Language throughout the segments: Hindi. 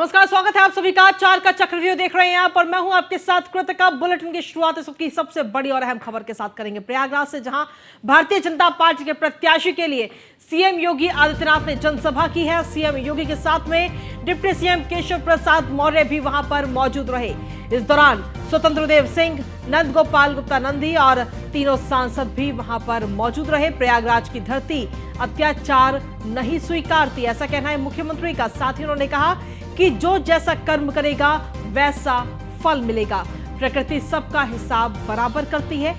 नमस्कार, स्वागत है आप सभी का। 4 का चक्रव्यूह देख रहे हैं आप और मैं हूं आपके साथ कृतिका। बुलेटिन की शुरुआत इस वक्त की सबसे बड़ी और अहम खबर के साथ करेंगे प्रयागराज से, जहां भारतीय जनता पार्टी के प्रत्याशी के लिए सीएम योगी आदित्यनाथ ने जनसभा की है। सीएम योगी के साथ में डिप्टी सीएम केशव प्रसाद मौर्य भी वहां पर मौजूद रहे। इस दौरान स्वतंत्र देव सिंह, नंद गोपाल गुप्ता नंदी और तीनों सांसद भी वहां पर मौजूद रहे। प्रयागराज की धरती अत्याचार नहीं स्वीकारती, ऐसा कहना है मुख्यमंत्री का। साथ ही उन्होंने कहा कि जो जैसा कर्म करेगा वैसा फल मिलेगा। प्रकृति सबका हिसाब बराबर करती है।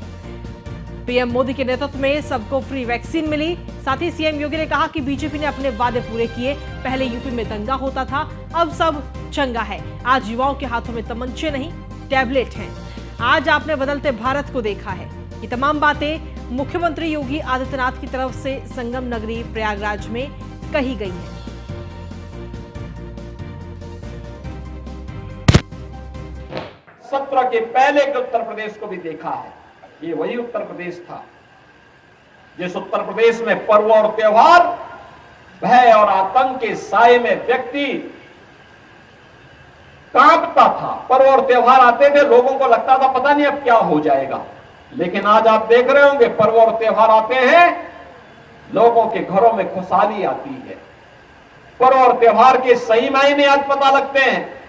पीएम मोदी के नेतृत्व में सबको फ्री वैक्सीन मिली। साथ ही सीएम योगी ने कहा कि बीजेपी ने अपने वादे पूरे किए। पहले यूपी में दंगा होता था, अब सब चंगा है। आज युवाओं के हाथों में तमंचे नहीं, टैबलेट हैं। आज आपने बदलते भारत को देखा है। ये तमाम बातें मुख्यमंत्री योगी आदित्यनाथ की तरफ से संगम नगरी प्रयागराज में कही गई है। सत्र के पहले के उत्तर प्रदेश को भी देखा है। ये वही उत्तर प्रदेश था जिस उत्तर प्रदेश में पर्व और त्योहार, भय और आतंक के साए में व्यक्ति कांपता था। पर्व और त्योहार आते थे, लोगों को लगता था पता नहीं अब क्या हो जाएगा। लेकिन आज आप देख रहे होंगे, पर्व और त्योहार आते हैं, लोगों के घरों में खुशहाली आती है। पर्व और त्योहार के सही मायने आज पता लगते हैं।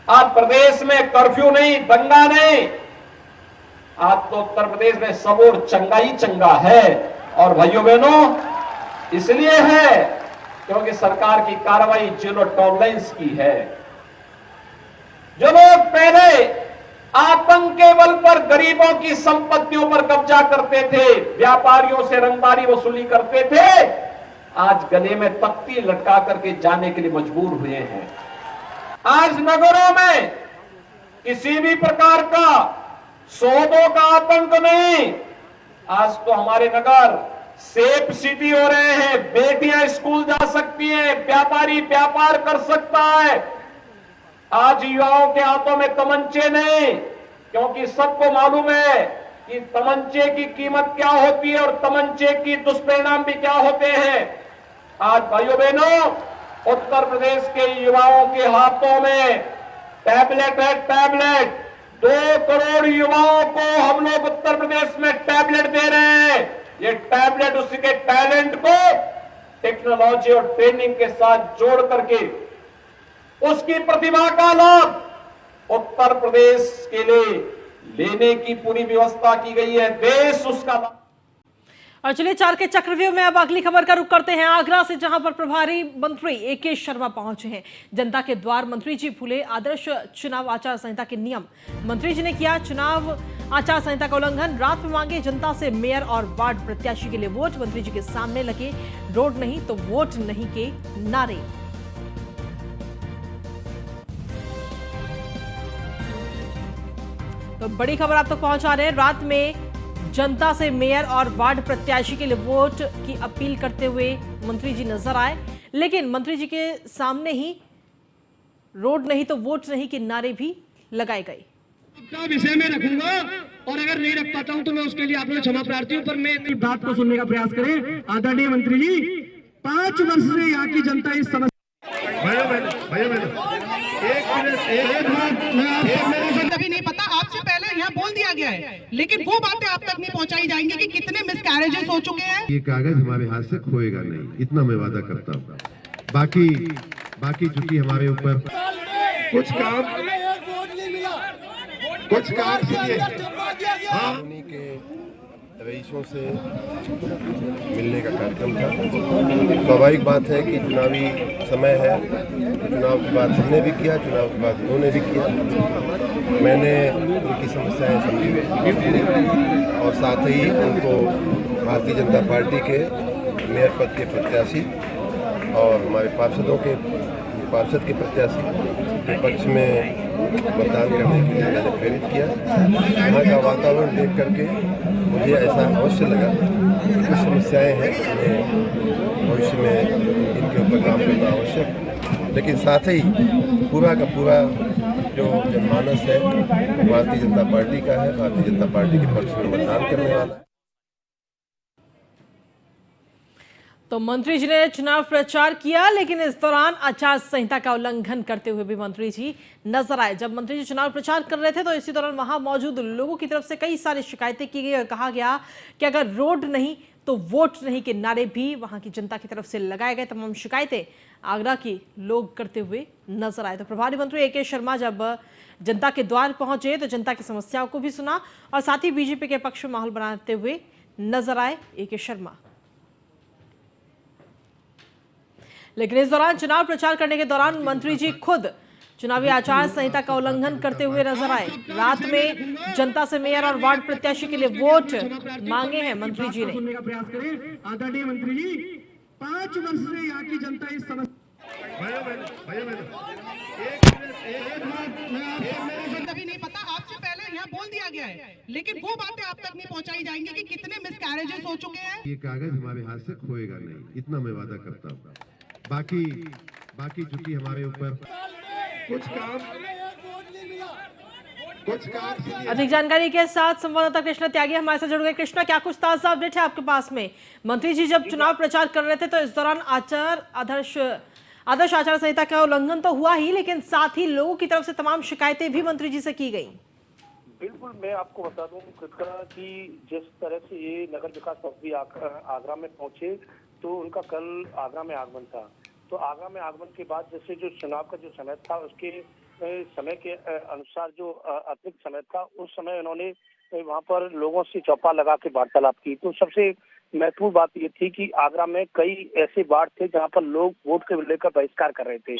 आज प्रदेश में कर्फ्यू नहीं, दंगा नहीं, आज तो उत्तर प्रदेश में सब और चंगा ही चंगा है। और भाइयों बहनों, इसलिए है क्योंकि सरकार की कार्रवाई जीरो टॉलरेंस की है। जो लोग पहले आतंक के बल पर गरीबों की संपत्तियों पर कब्जा करते थे, व्यापारियों से रंगदारी वसूली करते थे, आज गले में तख्ती लटका करके जाने के लिए मजबूर हुए हैं। आज नगरों में किसी भी प्रकार का सौदों का आतंक नहीं। आज तो हमारे नगर सेफ सिटी हो रहे हैं। बेटियां स्कूल जा सकती हैं, व्यापारी व्यापार कर सकता है। आज युवाओं के हाथों में तमंचे नहीं, क्योंकि सबको मालूम है कि तमंचे की कीमत क्या होती है और तमंचे की दुष्परिणाम भी क्या होते हैं। आज भाइयों बहनों, उत्तर प्रदेश के युवाओं के हाथों में टैबलेट है। टैबलेट 2 करोड़ युवाओं को हम लोग उत्तर प्रदेश में टैबलेट दे रहे हैं। ये टैबलेट उसके टैलेंट को टेक्नोलॉजी और ट्रेनिंग के साथ जोड़ करके उसकी प्रतिभा का लाभ उत्तर प्रदेश के लिए लेने की पूरी व्यवस्था की गई है। देश उसका लाभ। और चलिए 4 के चक्रव्यूह में अब अगली खबर का रुख करते हैं आगरा से, जहां पर प्रभारी मंत्री एके शर्मा पहुंचे हैं। जनता के द्वार मंत्री जी भूले आदर्श चुनाव आचार संहिता के नियम। मंत्री जी ने किया चुनाव आचार संहिता का उल्लंघन। रात में मांगे जनता से मेयर और वार्ड प्रत्याशी के लिए वोट। मंत्री जी के सामने लगे रोड नहीं तो वोट नहीं के नारे। तो बड़ी खबर आप तक पहुंचा रहे हैं। रात में जनता से मेयर और वार्ड प्रत्याशी के लिए वोट की अपील करते हुए मंत्री जी नजर आए, लेकिन मंत्री जी के सामने ही रोड नहीं तो वोट नहीं के नारे भी लगाए गए। आपका विषय में रखूंगा और अगर नहीं रख पाता हूं तो मैं उसके लिए आप लोग क्षमा प्रार्थी हूं, पर मैं इतनी बात को सुनने का प्रयास करें। आदरणीय मंत्री जी, 5 वर्ष से यहाँ की जनता इस समस्या तभी नहीं पता, आपसे पहले यहाँ बोल दिया गया है, लेकिन वो बातें आप तक नहीं पहुँचाई जाएंगी कि कितने मिसकैरेजेस हो चुके हैं। ये कागज हमारे हाथ से खोएगा नहीं, इतना मैं वादा करता हूँ। बाकी चूंकि हमारे ऊपर कुछ काम उन्हीं के रईसों से मिलने का कार्यक्रम था। स्वाभाविक बात है कि चुनावी समय है, चुनाव की बात हमने भी किया, चुनाव की बात उन्होंने भी किया। मैंने उनकी समस्याएं समझी और साथ ही उनको भारतीय जनता पार्टी के मेयर पद के प्रत्याशी और हमारे पार्षद के प्रत्याशी के पक्ष में मतदान करने के लिए मैंने प्रेरित किया। यहाँ का वातावरण देख करके मुझे ऐसा अवश्य लगा कि कुछ समस्याएं हैं, उन्हें भविष्य में इनके ऊपर काम करना आवश्यक है। लेकिन साथ ही पूरा का पूरा जो जनमानस है भारतीय जनता पार्टी का है, भारतीय जनता पार्टी के पक्ष में मतदान करने वाला है। तो मंत्री जी ने चुनाव प्रचार किया, लेकिन इस दौरान आचार संहिता का उल्लंघन करते हुए भी मंत्री जी नजर आए। जब मंत्री जी चुनाव प्रचार कर रहे थे तो इसी दौरान वहां मौजूद लोगों की तरफ से कई सारी शिकायतें की गई और कहा गया कि अगर रोड नहीं तो वोट नहीं के नारे भी वहां की जनता की तरफ से लगाए गए। तमाम शिकायतें आगरा की लोग करते हुए नजर आए। तो प्रभारी मंत्री ए.के. शर्मा जब जनता के द्वार पहुंचे तो जनता की समस्याओं को भी सुना और साथ ही बीजेपी के पक्ष में माहौल बनाते हुए नजर आए ए.के. शर्मा। लेकिन इस दौरान चुनाव प्रचार करने के दौरान मंत्री जी खुद चुनावी आचार संहिता का उल्लंघन करते हुए नजर आए। रात में जनता से मेयर और वार्ड प्रत्याशी के लिए वोट मांगे हैं मंत्री जी ने। सुनने का प्रयास करें आदरणीय मंत्री जी। 5 वर्ष से यहाँ की जनता इस कभी नहीं पता, आपसे पहले यहाँ बोल दिया गया है, लेकिन वो बातें आप तक नहीं पहुंचाई जाएंगी कि कितने मिसकैरेजेस हो चुके हैं। ये कागज हमारे हाथ से खोएगा नहीं, इतना मैं वादा करता हूँ। बाकी चूंकि हमारे ऊपर कुछ काम अधिक जानकारी के साथ संवाददाता कृष्णा त्यागी हमारे साथ जुड़ गए। कृष्णा, क्या कुछ ताजा अपडेट है आपके पास में? मंत्री जी जब चुनाव प्रचार कर रहे थे तो इस दौरान आदर्श आचार संहिता का उल्लंघन तो हुआ ही, लेकिन साथ ही लोगों की तरफ से तमाम शिकायतें भी मंत्री जी से की गई। बिल्कुल, मैं आपको बता दूं कि जिस तरह से ये नगर विकास मंत्री आगरा में पहुंचे तो उनका कल आगरा में आगमन था। तो आगरा में आगमन के बाद जैसे जो चुनाव का जो समय था उसके समय के अनुसार जो अतिरिक्त समय था, उस समय उन्होंने वहां पर लोगों से चौपाल लगा के वार्तालाप की। तो सबसे महत्वपूर्ण बात ये थी कि आगरा में कई ऐसे वार्ड थे जहां पर लोग वोट के लेकर बहिष्कार कर रहे थे।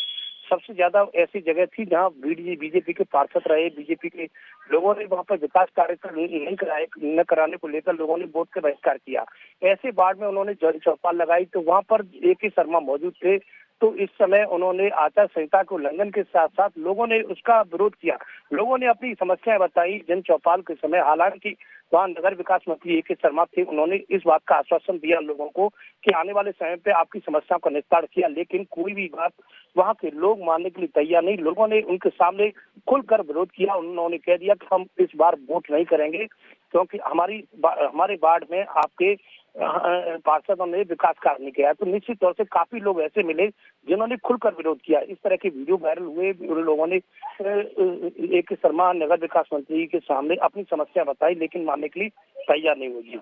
सबसे ज्यादा ऐसी जगह थी जहां बीजेपी के पार्षद रहे, बीजेपी के लोगों ने वहां पर विकास कार्य न कराने को लेकर लोगों ने वोट का बहिष्कार किया। ऐसे वार्ड में उन्होंने चौपाल लगाई तो वहां पर ए.के. शर्मा मौजूद थे। तो इस समय उन्होंने आचार संहिता के उल्लंघन के साथ साथ लोगों ने उसका विरोध किया। लोगों ने अपनी समस्याएं बताई जन चौपाल के समय। हालांकि वहाँ नगर विकास मंत्री ए.के. शर्मा थे, उन्होंने इस बात का आश्वासन दिया लोगों को कि आने वाले समय पे आपकी समस्याओं का निस्तार किया, लेकिन कोई भी बात वहाँ के लोग मानने के लिए तैयार नहीं। लोगों ने उनके सामने खुलकर विरोध किया। उन्होंने कह दिया कि हम इस बार वोट नहीं करेंगे क्योंकि हमारे वार्ड में आपके पार्षदों ने विकास कार्य नहीं किया। तो निश्चित तौर से काफी लोग ऐसे मिले जिन्होंने खुलकर विरोध किया। इस तरह के वीडियो वायरल हुए। उन लोगों ने ए.के. शर्मा नगर विकास मंत्री के सामने अपनी समस्या बताई, लेकिन मानने के लिए तैयार नहीं हुई।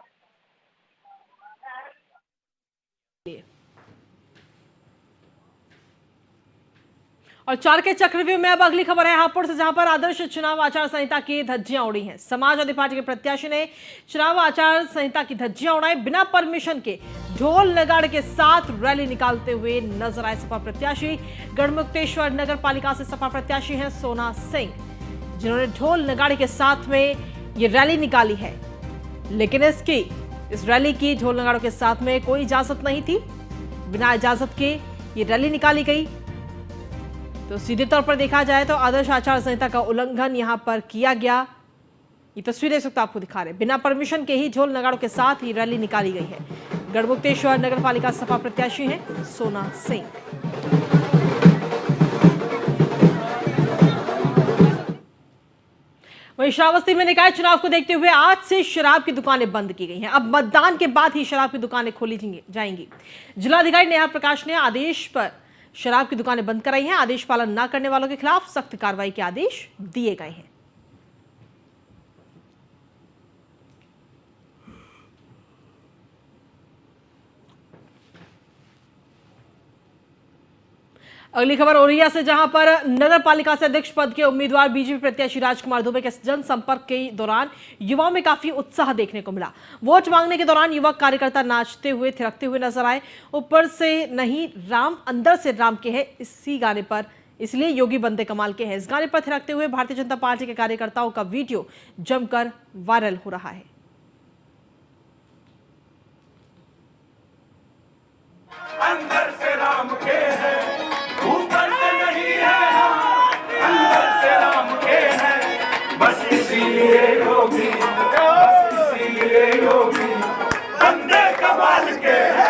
और चार के चक्रव्यूह में अब अगली खबर है हापुड़ से, जहां पर आदर्श चुनाव आचार संहिता की धज्जियां उड़ी हैं। समाजवादी पार्टी के प्रत्याशी ने चुनाव आचार संहिता की धज्जियां उड़ाई। बिना परमिशन के ढोल नगाड़े के साथ रैली निकालते हुए नजर आए सपा प्रत्याशी। गढ़मुक्तेश्वर नगर पालिका से सपा प्रत्याशी हैं सोना सिंह, जिन्होंने ढोल नगाड़े के साथ में ये रैली निकाली है। लेकिन इस रैली की ढोल नगाड़ों के साथ में कोई इजाजत नहीं थी। बिना इजाजत के ये रैली निकाली गई। तो सीधे तौर पर देखा जाए तो आदर्श आचार संहिता का उल्लंघन यहां पर किया गया। ये तस्वीरें इस वक्त आपको दिखा रहे हैं। बिना परमिशन के ही ढोल नगाड़ों के साथ ही रैली निकाली गई है। गढ़मुक्तेश्वर नगर पालिका सपा प्रत्याशी हैं सोना सिंह। वहीं श्रावस्ती में निकाय चुनाव को देखते हुए आज से शराब की दुकानें बंद की गई हैं। अब मतदान के बाद ही शराब की दुकानें खोली जाएंगी। जिलाधिकारी नेहा प्रकाश ने आदेश पर शराब की दुकानें बंद कराई हैं। आदेश पालन न करने वालों के खिलाफ सख्त कार्रवाई के आदेश दिए गए हैं। अगली खबर ओरिया से, जहां पर नगर पालिका से अध्यक्ष पद के उम्मीदवार बीजेपी प्रत्याशी राजकुमार दुबे के जनसंपर्क के दौरान युवाओं में काफी उत्साह देखने को मिला। वोट मांगने के दौरान युवक कार्यकर्ता नाचते हुए थिरकते हुए नजर आए। ऊपर से नहीं राम अंदर से राम के हैं इसी गाने पर, इसलिए योगी बंदे कमाल के हैं। इस गाने पर थिरकते हुए भारतीय जनता पार्टी के कार्यकर्ताओं का वीडियो जमकर वायरल हो रहा है। अंदर से राम के है, ऊपर से नहीं है, अंदर से राम के है, बस इसीलिए योगी, बंदे कमाल के है।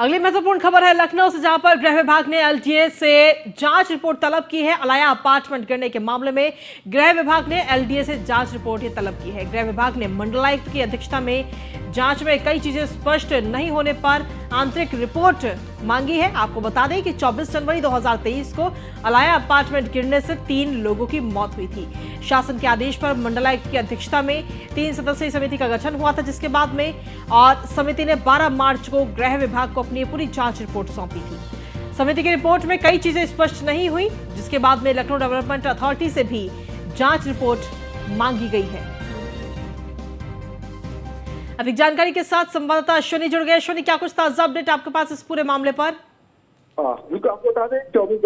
अगली महत्वपूर्ण खबर है लखनऊ से, जहां पर गृह विभाग ने एलडीए से जांच रिपोर्ट तलब की है। अलाया अपार्टमेंट गिरने के मामले में गृह विभाग ने एलडीए से जांच रिपोर्ट तलब की है। गृह विभाग ने मंडलायुक्त की अध्यक्षता में जांच में कई चीजें स्पष्ट नहीं होने पर आंतरिक रिपोर्ट मांगी है। आपको बता दें कि 24 जनवरी 2023 को अलाया अपार्टमेंट गिरने से 3 लोगों की मौत हुई थी। शासन के आदेश पर मंडलायुक्त की अध्यक्षता में 3 सदस्यीय समिति का गठन हुआ था, जिसके बाद में और समिति ने 12 मार्च को गृह विभाग को अपनी पूरी जांच रिपोर्ट सौंपी थी। समिति की रिपोर्ट में कई चीजें स्पष्ट नहीं हुई, जिसके बाद में लखनऊ डेवलपमेंट अथॉरिटी से भी जांच रिपोर्ट मांगी गई है। अधिक जानकारी के साथ संवाददाता अश्विनी जुड़ गए। अश्विनी, क्या कुछ ताजा अपडेट आपके पास इस पूरे मामले पर? बिल्कुल, आपको बता दें 24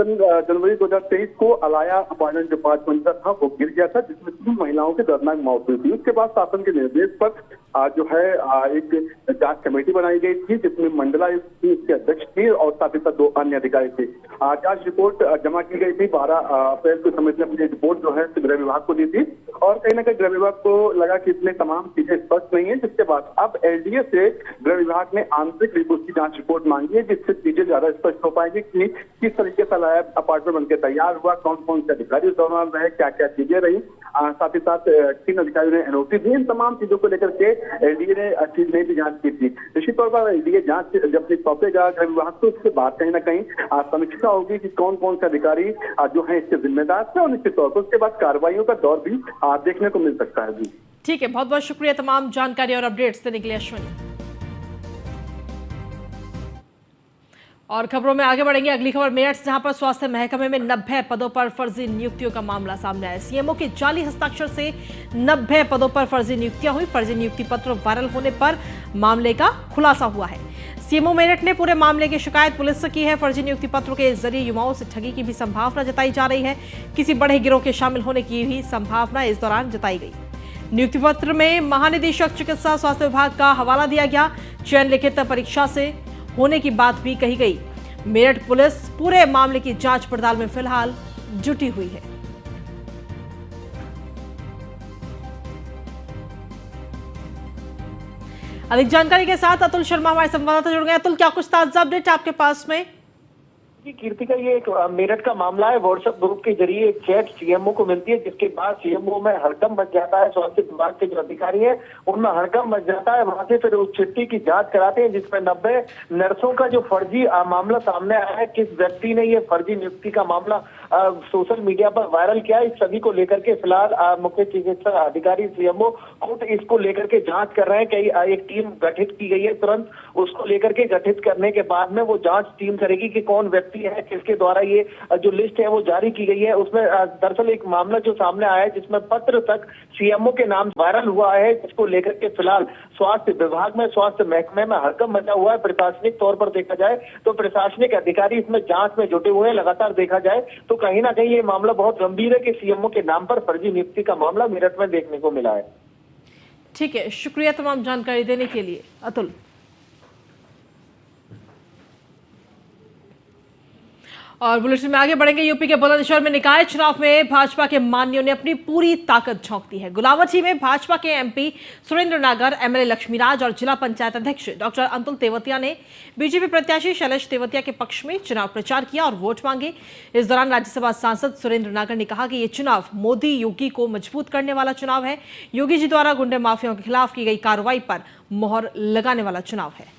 जनवरी 2023 को अलाया अपार्टमेंट जो 5 मंजिला था वो गिर गया था, जिसमें 3 महिलाओं की दर्दनाक मौत हुई थी। उसके बाद शासन के निर्देश पर जो है एक जांच कमेटी बनाई गई थी, जिसमें मंडलायुक्त थी, उसके अध्यक्ष थे और साथ ही साथ 2 अन्य अधिकारी थे। जांच रिपोर्ट जमा की गई थी। 12 अप्रैल को समिति ने अपनी रिपोर्ट जो है गृह विभाग को दी थी और कहीं ना कहीं गृह विभाग को लगा कि इसमें तमाम चीजें स्पष्ट नहीं है, जिसके बाद अब एलडीए से गृह विभाग ने आंतरिक रिपोर्ट की जांच रिपोर्ट मांगी है, जिससे चीजें ज्यादा स्पष्ट हो पाएंगी कि किस तरीके से अलाया अपार्टमेंट बनकर तैयार हुआ, कौन कौन से अधिकारी उस दौरान रहे, क्या क्या चीजें रही, साथ ही साथ 3 अधिकारियों ने एनओसी दी। इन तमाम चीजों को लेकर के एलडीए ने चीज नहीं भी जांच की थी। निश्चित तौर पर एलडीए जांच जब अपनी सौंपेगा गृह विभाग तो उसके बाद कहीं ना कहीं समीक्षा होगी कि कौन कौन से अधिकारी जो है इसके जिम्मेदार थे और निश्चित तौर पर उसके बाद कार्रवाइयों का दौर भी देखने को मिल सकता है। जी ठीक है, बहुत बहुत शुक्रिया तमाम जानकारी और अपडेट्स देने के लिए अश्विनी। और खबरों में आगे बढ़ेंगे। अगली खबर मेरठ, जहां पर स्वास्थ्य महकमे में 90 पदों पर फर्जी नियुक्तियों का मामला सामने आया। सीएमओ के जाली हस्ताक्षर से 90 पदों पर फर्जी नियुक्तियां हुई। फर्जी नियुक्ति पत्र वायरल होने पर मामले का खुलासा हुआ है। सीएमओ मेरठ ने पूरे मामले की शिकायत पुलिस से की है। फर्जी नियुक्ति पत्रों के जरिए युवाओं से ठगी की भी संभावना जताई जा रही है। किसी बड़े गिरोह के शामिल होने की भी संभावना इस दौरान जताई गई। नियुक्ति पत्र में महानिदेशक चिकित्सा स्वास्थ्य विभाग का हवाला दिया गया। चयन लिखित परीक्षा से होने की बात भी कही गई। मेरठ पुलिस पूरे मामले की जांच पड़ताल में फिलहाल जुटी हुई है। अधिक जानकारी के साथ अतुल शर्मा हमारे संवाददाता जुड़ गए। अतुल, क्या कुछ ताजा अपडेट आपके पास में? कीर्तिका, ये एक मेरठ का मामला है। व्हाट्सएप ग्रुप के जरिए एक चैट सीएमओ को मिलती है, जिसके बाद सीएमओ में हड़कंप मच जाता है। स्वास्थ्य विभाग के जो अधिकारी हैं उनमें हड़कंप मच जाता है। वहां से फिर उस चिट्ठी की जांच कराते हैं, जिसमें 90 नर्सों का जो फर्जी मामला सामने आया है। किस व्यक्ति ने ये फर्जी नियुक्ति का मामला सोशल मीडिया पर वायरल किया, इस सभी को लेकर के फिलहाल मुख्य चिकित्सा अधिकारी सीएमओ खुद इसको लेकर के जांच कर रहे हैं। कई एक टीम गठित की गई है। तुरंत उसको लेकर के गठित करने के बाद में वो जांच टीम करेगी कि कौन व्यक्ति है, किसके द्वारा ये जो लिस्ट है वो जारी की गई है। उसमें दरअसल एक मामला जो सामने आया है, जिसमें पत्र तक सीएमओ के नाम वायरल हुआ है, जिसको लेकर के फिलहाल स्वास्थ्य विभाग में, स्वास्थ्य महकमे में हड़कंप मचा हुआ है। प्रशासनिक तौर पर देखा जाए तो प्रशासनिक अधिकारी इसमें जांच में जुटे हुए हैं। लगातार देखा जाए तो कहीं ना कहीं ये मामला बहुत गंभीर है कि सीएमओ के नाम पर फर्जी नियुक्ति का मामला मेरठ में देखने को मिला है। ठीक है, शुक्रिया तमाम जानकारी देने के लिए अतुल। और बुलेटिन में आगे बढ़ेंगे। यूपी के बुलंदशहर में निकाय चुनाव में भाजपा के मान्यों ने अपनी पूरी ताकत झोंक दी है। गुलावटी में भाजपा के एमपी सुरेंद्र नागर, एमएलए लक्ष्मीराज और जिला पंचायत अध्यक्ष डॉक्टर अतुल तेवतिया ने बीजेपी प्रत्याशी शैलेश तेवतिया के पक्ष में चुनाव प्रचार किया और वोट मांगे। इस दौरान राज्यसभा सांसद सुरेंद्र नागर ने कहा कि यह चुनाव मोदी योगी को मजबूत करने वाला चुनाव है। योगी जी द्वारा गुंडे माफियाओं के खिलाफ की गई कार्रवाई पर मोहर लगाने वाला चुनाव है।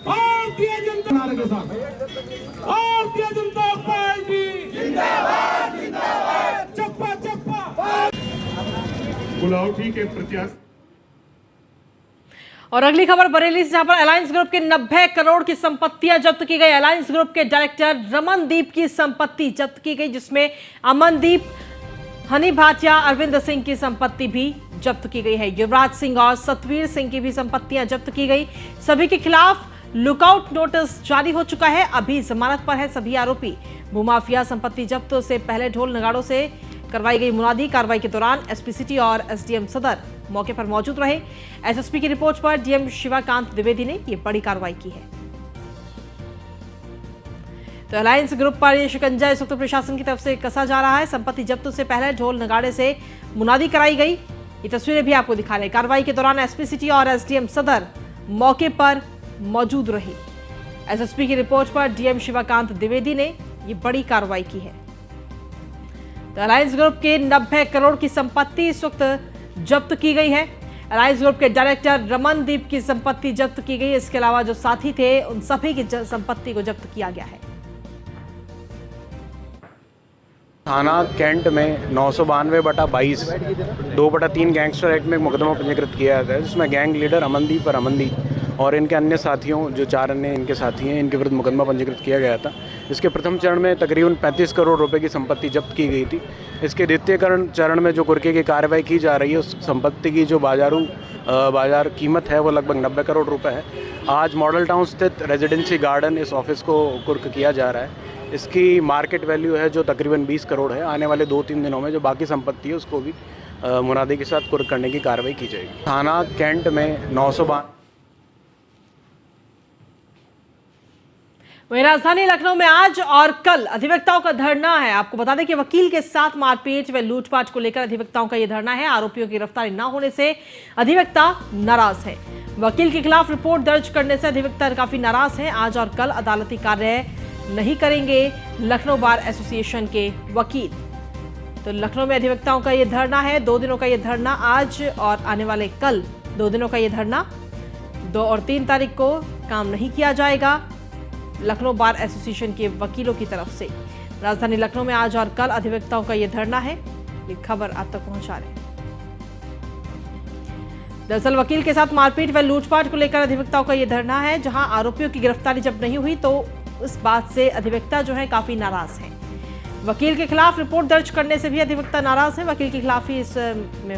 भारतीय जनता पार्टी जिंदाबाद जिंदाबाद, चप्पा चप्पा। गुलावटी के प्रत्याशी। और अगली खबर बरेली से, जहां पर अलायंस ग्रुप के 90 करोड़ की संपत्तियां जब्त की गई। अलायंस ग्रुप के डायरेक्टर रमनदीप की संपत्ति जब्त की गई, जिसमें अमनदीप, हनी भाटिया, अरविंद सिंह की संपत्ति भी जब्त की गई है। युवराज सिंह और सतवीर सिंह की भी संपत्तियां जब्त की गई। सभी के खिलाफ लुकआउट नोटिस जारी हो चुका है। अभी जमानत पर है सभी आरोपी। भूमाफिया संपत्ति जब्त से पहले ढोल नगाड़ों से करवाई गई मुनादी। कार्रवाई के दौरान एसपी सिटी और एसडीएम सदर मौके पर मौजूद रहे। एसएसपी की रिपोर्ट पर डीएम शिवाकांत द्विवेदी ने यह बड़ी कार्रवाई की है। तो अलायंस ग्रुप पर यह शिकंजा इस वक्त प्रशासन की तरफ से कसा जा रहा है। संपत्ति जब्त से पहले ढोल नगाड़े से मुनादी कराई गई। ये तस्वीरें भी आपको दिखा रहे हैं। कार्रवाई के दौरान एसपी सिटी और एसडीएम सदर मौके पर मौजूद रही। एसएसपी की रिपोर्ट पर डीएम शिवाकांत द्विवेदी ने ये बड़ी कार्रवाई की है। तो अलायंस ग्रुप के 90 करोड़ की संपत्ति इस वक्त जब्त की गई है। अलायंस ग्रुप के डायरेक्टर रमनदीप की संपत्ति जब्त की गई। इसके अलावा जो साथी थे उन सभी की संपत्ति को जब्त किया गया है। थाना कैंट में 992/22 2/3 गैंगस्टर एक्ट में मुकदमा पंजीकृत किया गया है, जिसमें गैंग लीडर अमनदीप और अमनदीप और इनके अन्य साथियों जो 4 अन्य इनके साथी हैं, इनके विरुद्ध मुकदमा पंजीकृत किया गया था। इसके प्रथम चरण में तकरीबन 35 करोड़ रुपए की संपत्ति जब्त की गई थी। इसके द्वितीय चरण में जो कुर्के की कार्रवाई की जा रही है, उस संपत्ति की जो बाजार कीमत है वो लगभग 90 करोड़ रुपए है। आज मॉडल टाउन स्थित रेजिडेंसी गार्डन इस ऑफिस को कुर्क किया जा रहा है। इसकी मार्केट वैल्यू है जो तकरीबन 20 करोड़ है। आने वाले 2-3 दिनों में जो बाकी संपत्ति है उसको भी मुनादी के साथ कुर्क करने की कार्रवाई की जाएगी। थाना कैंट में 992। वहीं राजधानी लखनऊ में आज और कल अधिवक्ताओं का धरना है। आपको बता दें कि वकील के साथ मारपीट व लूटपाट को लेकर अधिवक्ताओं का यह धरना है। आरोपियों की गिरफ्तारी न होने से अधिवक्ता नाराज है। वकील के खिलाफ रिपोर्ट दर्ज करने से अधिवक्ता काफी नाराज है। आज और कल अदालती कार्य नहीं करेंगे लखनऊ बार एसोसिएशन के वकील। तो लखनऊ में अधिवक्ताओं का यह धरना है। 2 दिनों का यह धरना आज और आने वाले कल 2 दिनों का यह धरना। 2 और 3 तारीख को काम नहीं किया जाएगा लखनऊ बार एसोसिएशन के वकीलों की तरफ से। राजधानी लखनऊ में आज और कल अधिवक्ताओं का यह धरना है। ये खबर आप तक पहुंचा रहे हैं। दरअसल वकील के साथ मारपीट व लूटपाट को लेकर अधिवक्ताओं का यह धरना है, जहां आरोपियों की गिरफ्तारी जब नहीं हुई तो उस बात से अधिवक्ता जो है काफी नाराज हैं। वकील के खिलाफ रिपोर्ट दर्ज करने से भी अधिवक्ता नाराज है। वकील के खिलाफ ही इस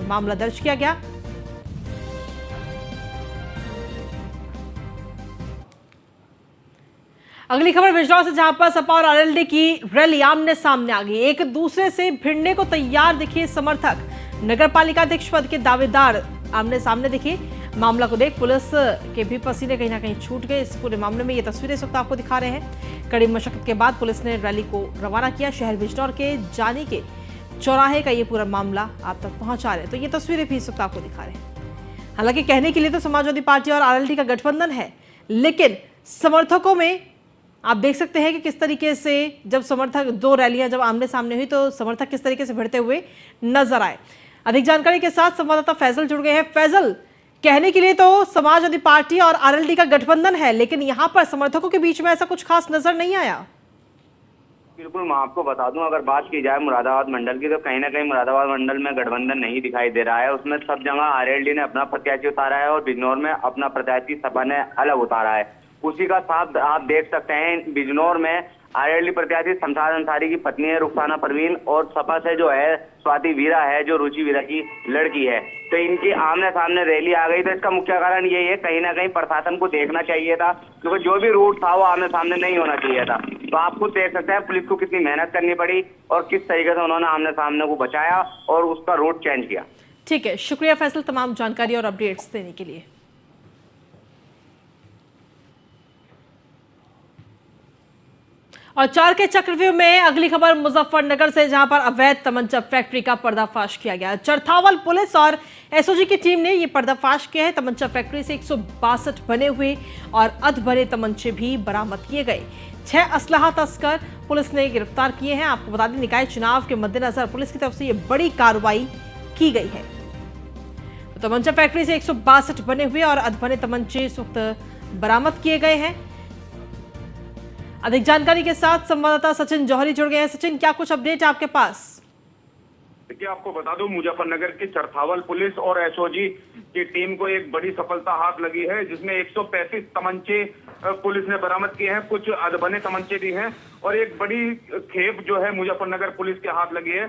मामला दर्ज किया गया। अगली खबर बिजनौर से, जहां पर सपा और आरएलडी की रैली आमने सामने आ गई। एक दूसरे से भिड़ने को तैयार दिखे समर्थक। नगर पालिका अध्यक्ष पद के दावेदार आमने सामने दिखे। मामला को देख पुलिस के भी पसीने कहीं ना कहीं छूट गए। इस पूरे मामले में ये तस्वीरें इस वक्त आपको दिखा रहे हैं। कड़ी मशक्कत के बाद पुलिस ने रैली को रवाना किया। शहर बिजनौर के जानी के चौराहे का ये पूरा मामला आप तक पहुंचा रहे हैं। तो ये तस्वीरें भी इस वक्त आपको दिखा रहे हैं। हालांकि कहने के लिए तो समाजवादी पार्टी और आरएलडी का गठबंधन है, लेकिन समर्थकों में आप देख सकते हैं कि किस तरीके से जब समर्थक 2 रैलियां जब आमने सामने हुई तो समर्थक किस तरीके से भिड़ते हुए नजर आए। अधिक जानकारी के साथ संवाददाता फैजल जुड़ गए हैं। फैजल, कहने के लिए तो समाजवादी पार्टी और आरएलडी का गठबंधन है, लेकिन यहां पर समर्थकों के बीच में ऐसा कुछ खास नजर नहीं आया। बिल्कुल, मैं आपको बता दूं, अगर बात की जाए मुरादाबाद मंडल की, तो कहीं ना कहीं मुरादाबाद मंडल में गठबंधन नहीं दिखाई दे रहा है। उसमें सब जगह आरएलडी ने अपना प्रत्याशी उतारा है और बिजनौर में अपना प्रत्याशी सपा ने अलग उतारा है। उसी का साथ आप देख सकते हैं, बिजनौर में आरएलडी प्रत्याशी शमशाद अंसारी की पत्नी है रुखसाना परवीन, और सपा से जो है स्वाति वीरा है, जो रुचि वीरा की लड़की है। तो इनकी आमने सामने रैली आ गई। तो इसका मुख्य कारण यही है, कहीं ना कहीं प्रशासन को देखना चाहिए था, क्योंकि जो भी रूट था वो आमने सामने नहीं होना चाहिए था। तो आप खुद देख सकते हैं पुलिस को कितनी मेहनत करनी पड़ी और किस तरीके से उन्होंने आमने सामने को बचाया और उसका रूट चेंज किया। ठीक है, शुक्रिया फैसल तमाम जानकारी और अपडेट्स देने के लिए। और 4 के चक्रव्यूह में अगली खबर मुजफ्फरनगर से, जहां पर अवैध तमंचा फैक्ट्री का पर्दाफाश किया गया। चरथावल पुलिस और एसओजी की टीम ने यह पर्दाफाश किया है। तमंचा फैक्ट्री से 162 बने हुए और अधबने तमंचे भी बरामद किए गए। 6 असलहा तस्कर पुलिस ने गिरफ्तार किए हैं। आपको बता दें, निकाय चुनाव के मद्देनजर पुलिस की तरफ से यह बड़ी कार्रवाई की गई है। तो तमंचा फैक्ट्री से 162 बने हुए और अधबने तमंचे इस वक्त बरामद किए गए हैं। अधिक जानकारी के साथ संवाददाता सचिन जौहरी जुड़ गए हैं। सचिन, क्या कुछ अपडेट है आपके पास? देखिए, आपको बता दूं, मुजफ्फरनगर की चरथावल पुलिस और एसओजी की टीम को एक बड़ी सफलता हाथ लगी है, जिसमें 135 तमंचे पुलिस ने बरामद किए हैं। कुछ अधबने तमंचे भी हैं और एक बड़ी खेप जो है मुजफ्फरनगर पुलिस के हाथ लगी है।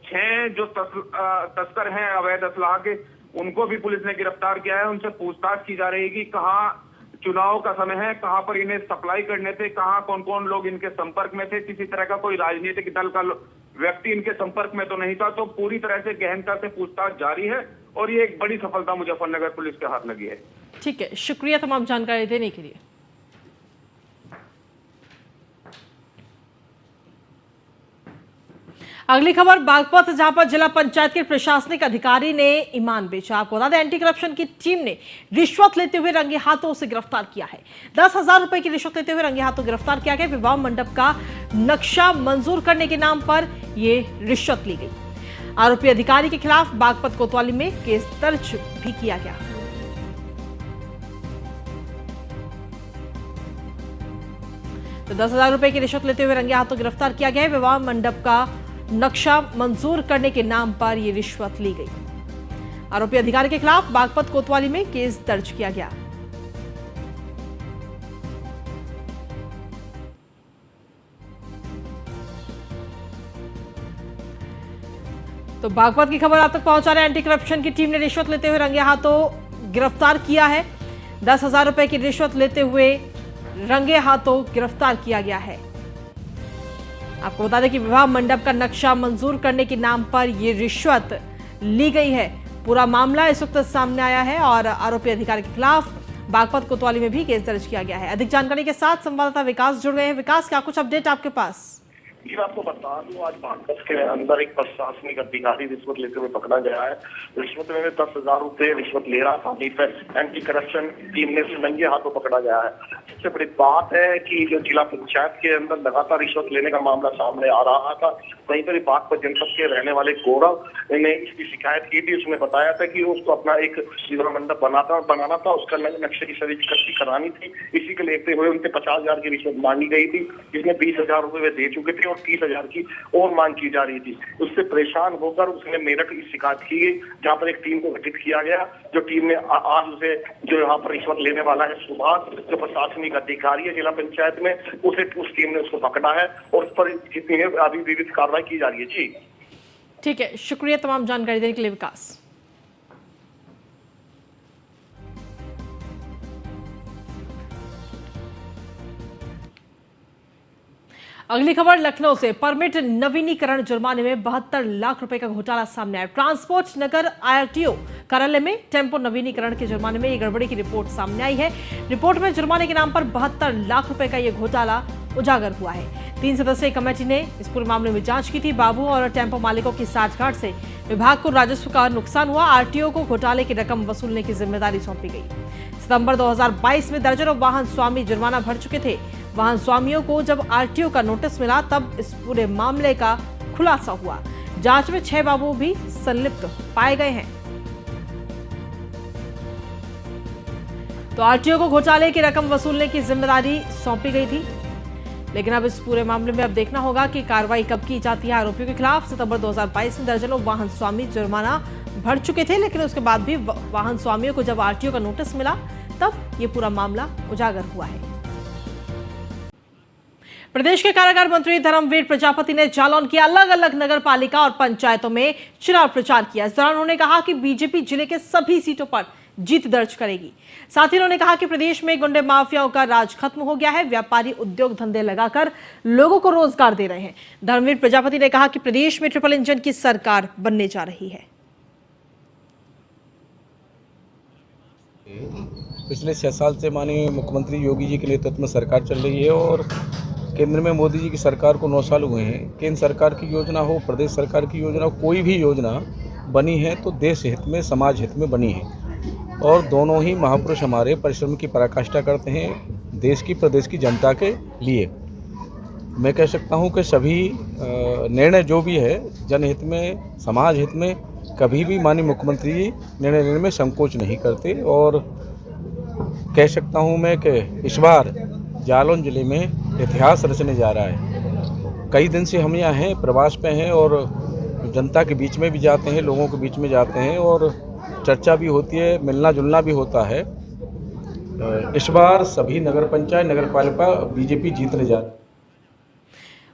6 जो तस्कर हैं अवैध असलाह के, उनको भी पुलिस ने गिरफ्तार किया है। उनसे पूछताछ की जा रही है कि कहाँ चुनाव का समय है, कहां पर इन्हें सप्लाई करने थे, कहां कौन कौन लोग इनके संपर्क में थे। किसी तरह का कोई राजनीतिक दल का व्यक्ति इनके संपर्क में तो नहीं था। तो पूरी तरह से गहनता से पूछताछ जारी है और ये एक बड़ी सफलता मुजफ्फरनगर पुलिस के हाथ लगी है। ठीक है, शुक्रिया तमाम जानकारी देने के लिए। अगली खबर बागपत, जहां पर जिला पंचायत के प्रशासनिक अधिकारी ने ईमान बेचा। आपको बता दें, एंटी करप्शन की टीम ने रिश्वत लेते हुए रंगे हाथों से गिरफ्तार किया है। 10,000 रुपए की रिश्वत लेते हुए रंगे हाथों गिरफ्तार किया गया। विवाह मंडप का नक्शा मंजूर करने के नाम पर यह रिश्वत ली गई। आरोपी अधिकारी के खिलाफ बागपत कोतवाली में केस दर्ज भी किया गया। तो 10,000 रुपए की रिश्वत लेते हुए रंगे हाथों गिरफ्तार किया गया है। विवाह मंडप का नक्शा मंजूर करने के नाम पर यह रिश्वत ली गई। आरोपी अधिकारी के खिलाफ बागपत कोतवाली में केस दर्ज किया गया। तो बागपत की खबर आप तक पहुंचा रहे हैं। एंटी करप्शन की टीम ने रिश्वत लेते हुए रंगे हाथों गिरफ्तार किया है। 10,000 रुपए की रिश्वत लेते हुए रंगे हाथों गिरफ्तार किया गया है। आपको बता दें कि विवाह मंडप का नक्शा मंजूर करने के नाम पर यह रिश्वत ली गई है। पूरा मामला इस वक्त सामने आया है और आरोपी अधिकारी के खिलाफ बागपत कोतवाली में भी केस दर्ज किया गया है। अधिक जानकारी के साथ संवाददाता विकास जुड़ गए हैं। विकास, क्या कुछ अपडेट आपके पास? जी, मैं आपको बता दूं, आज बागपत के अंदर एक प्रशासनिक अधिकारी रिश्वत लेते हुए पकड़ा गया है। रिश्वत में 10,000 रुपए रिश्वत ले रहा था। एंटी करप्शन टीम ने नंगे हाथों पकड़ा गया है। सबसे बड़ी बात है कि जो जिला पंचायत के अंदर लगातार रिश्वत लेने का मामला सामने आ रहा था, वहीं पर बागपत जनपद के रहने वाले गौरव ने इसकी शिकायत की थी। उसने बताया था कि उसको अपना एक विवाह मंडप बनाना था, उसका नक्शे की सही करानी थी। इसी को लेते हुए उनसे 50,000 की रिश्वत मांगी गई थी, जिसमें 20,000 रुपए वे दे चुके थे और 30,000 की और मांग की जा रही थी। उससे परेशान होकर उसने मेरठ की शिकायत की गई, जहाँ पर एक टीम को गठित किया गया। जो टीम ने आज उसे, जो यहाँ पर रिश्वत लेने वाला है सुभाष, जो प्रशासनिक अधिकारी है जिला पंचायत में, उस टीम ने उसको पकड़ा है और उस पर जितनी है अभी विविध कार्रवाई की जा रही है। जी ठीक है, शुक्रिया तमाम जानकारी देने के लिए विकास। अगली खबर लखनऊ से। परमिट नवीनीकरण जुर्माने में 72 लाख रुपए का घोटाला सामने आया। ट्रांसपोर्ट नगर आरटीओ कार्यालय में टेम्पो नवीनीकरण के जुर्माने में ये गड़बड़ी की रिपोर्ट सामने आई है। रिपोर्ट में जुर्माने के नाम पर 72 लाख रुपए का यह घोटाला उजागर हुआ है। 3 सदस्यीय कमेटी ने इस पूरे मामले में जांच की थी। बाबू और टेम्पो मालिकों की साठगांठ से विभाग को राजस्व का नुकसान हुआ। आरटीओ को घोटाले की रकम वसूलने की जिम्मेदारी सौंपी गई। सितंबर 2022 में दर्जनों वाहन स्वामी जुर्माना भर चुके थे। वाहन स्वामियों को जब आरटीओ का नोटिस मिला, तब इस पूरे मामले का खुलासा हुआ। जांच में 6 बाबू भी संलिप्त पाए गए हैं। तो आरटीओ को घोटाले की रकम वसूलने की जिम्मेदारी सौंपी गई थी, लेकिन अब इस पूरे मामले में अब देखना होगा कि कार्रवाई कब की जाती है। आरोपियों के खिलाफ सितंबर 2022 में दर्जनों वाहन स्वामी जुर्माना भर चुके थे, लेकिन उसके बाद भी वाहन स्वामियों को जब आरटीओ का नोटिस मिला, तब ये पूरा मामला उजागर हुआ है। प्रदेश के कारागार मंत्री धर्मवीर प्रजापति ने जालौन की अलग अलग नगर पालिका और पंचायतों में चुनाव प्रचार किया। इस दौरान उन्होंने कहा कि बीजेपी जिले के सभी सीटों पर जीत दर्ज करेगी। साथ ही उन्होंने कहा कि प्रदेश में गुंडे माफियाओं का राज खत्म हो गया है। व्यापारी उद्योग धंधे लगाकर लोगों को रोजगार दे रहे हैं। धर्मवीर प्रजापति ने कहा कि प्रदेश में ट्रिपल इंजन की सरकार बनने जा रही है। पिछले 6 साल से माननीय मुख्यमंत्री योगी जी के नेतृत्व में सरकार चल रही है और केंद्र में मोदी जी की सरकार को 9 साल हुए हैं। केंद्र सरकार की योजना हो, प्रदेश सरकार की योजना हो, कोई भी योजना बनी है तो देश हित में, समाज हित में बनी है और दोनों ही महापुरुष हमारे परिश्रम की पराकाष्ठा करते हैं देश की, प्रदेश की जनता के लिए। मैं कह सकता हूं कि सभी निर्णय जो भी है जनहित में, समाज हित में, कभी भी माननीय मुख्यमंत्री जी निर्णय लेने में संकोच नहीं करते और कह सकता हूं मैं कि इस बार जालौन जिले में इतिहास रचने जा रहा है। कई दिन से हम यहाँ हैं, प्रवास पे हैं और जनता के बीच में भी जाते हैं, लोगों के बीच में जाते हैं और चर्चा भी होती है, मिलना जुलना भी होता है। इस बार सभी नगर पंचायत, नगर पालिका बीजेपी जीतने जा रही है।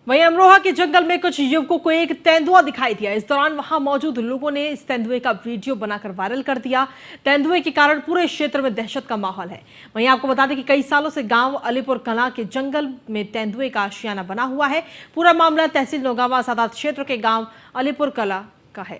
वहीं अमरोहा के जंगल में कुछ युवकों को एक तेंदुआ दिखाई दिया। इस दौरान वहां मौजूद लोगों ने इस तेंदुए का वीडियो बनाकर वायरल कर दिया। तेंदुए के कारण पूरे क्षेत्र में दहशत का माहौल है। वहीं आपको बता दें कि कई सालों से गांव अलीपुर कला के जंगल में तेंदुए का आशियाना बना हुआ है। पूरा मामला तहसील नौगावा सादात क्षेत्र के गांव अलीपुर कला का है।